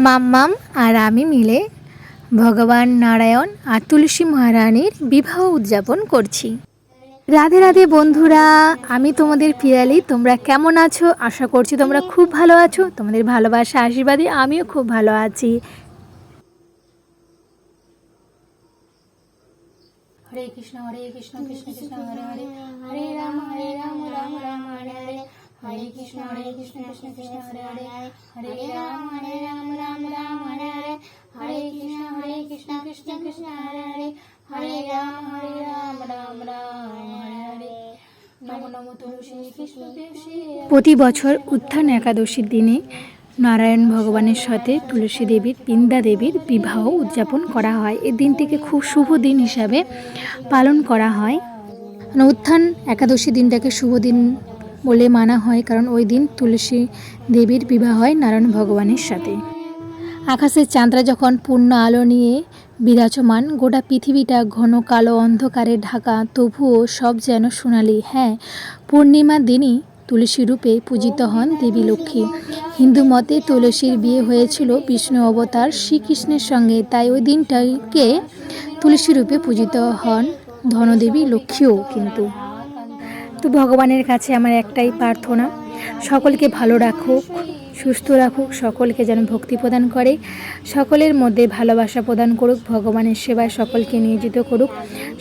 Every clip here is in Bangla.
মাম্মাম আর আমি মিলে ভগবান নারায়ণ আর তুলসী মহারানীর বিবাহ উদযাপন করছি। রাধে রাধে বন্ধুরা, আমি তোমাদের পিয়ালি। তোমরা কেমন আছো? আশা করছি তোমরা খুব ভালো আছো। তোমাদের ভালোবাসা আশীর্বাদে আমিও খুব ভালো আছি। হরে কৃষ্ণ কৃষ্ণ কৃষ্ণ হরে হরে, হরে রাম রাম রাম হরে হরে, হরে কৃষ্ণ কৃষ্ণ কৃষ্ণ হরে হরে, হরে রাম রাম রাম হরে হরে, হরে কৃষ্ণ কৃষ্ণ কৃষ্ণ হরে হরে, হরে রাম রাম রাম হরে হরে। নমো নমো তুলসী কৃষ্ণ তুলসী। প্রতি বছর উত্থান একাদশীর দিনে নারায়ণ ভগবানের সাথে তুলসী দেবীর, বৃন্দা দেবীর বিবাহ উদযাপন করা হয়। এই দিনটিকে খুব শুভ দিন হিসাবে পালন করা হয়। উত্থান একাদশী দিনটাকে শুভ দিন বলে মানা হয়, কারণ ওই দিন তুলসী দেবীর বিবাহ হয় নারায়ণ ভগবানের সাথে। আকাশের চাঁদরা যখন পূর্ণ আলো নিয়ে বিরাজমান, গোটা পৃথিবীটা ঘন কালো অন্ধকারে ঢাকা, তবুও সব যেন সোনালি। হ্যাঁ, পূর্ণিমার দিনই তুলসী রূপে পূজিত হন দেবী লক্ষ্মী। হিন্দু মতে তুলসীর বিয়ে হয়েছিল বিষ্ণু অবতার শ্রীকৃষ্ণের সঙ্গে, তাই ওই দিনটাকে তুলসী রূপে পূজিত হন ধনদেবী লক্ষ্মীও। কিন্তু তো ভগবানের কাছে আমার একটাই প্রার্থনা, সকলকে ভালো রাখুক, সুস্থ রাখুক, সকলকে যেন ভক্তি প্রদান করে, সকলের মধ্যে ভালোবাসা প্রদান করুক, ভগবানের সেবায় সকলকে নিয়োজিত করুক,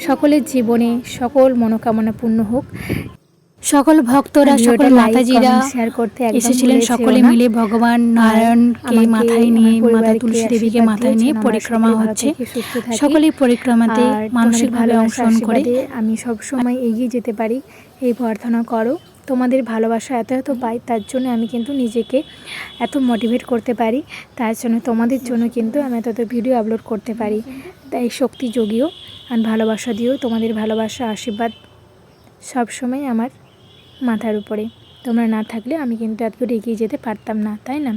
সকলের জীবনে সকল মনোকামনা পূর্ণ হোক। সকল ভক্তরা, সকল মাতাজিরা শেয়ার করতে এসেছিলেন, সকলে মিলে ভগবান নারায়ণকে মাথায় নিয়ে, মাতা তুলসী দেবীকে মাথায় নিয়ে পরিক্রমা হচ্ছে। সকলেই পরিক্রমাতে মানসিকভাবে অংশগ্রহণ করে আমি সব সময় এগিয়ে যেতে পারি এই প্রার্থনা করো। তোমাদের ভালোবাসা এত এত পাই, তার জন্য আমি কিন্তু নিজেকে এত মোটিভেট করতে পারি, তার জন্য তোমাদের জন্য কিন্তু আমি এত ভিডিও আপলোড করতে পারি। তাই শক্তি যোগিও আর ভালোবাসা দিও। তোমাদের ভালোবাসা আশীর্বাদ সবসময় আমার মাথার উপরে। তোমরা না থাকলে আমি কিন্তু এত দূর এগিয়ে যেতে পারতাম না, তাই না?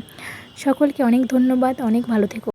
সকলকে অনেক ধন্যবাদ, অনেক ভালো থেকো।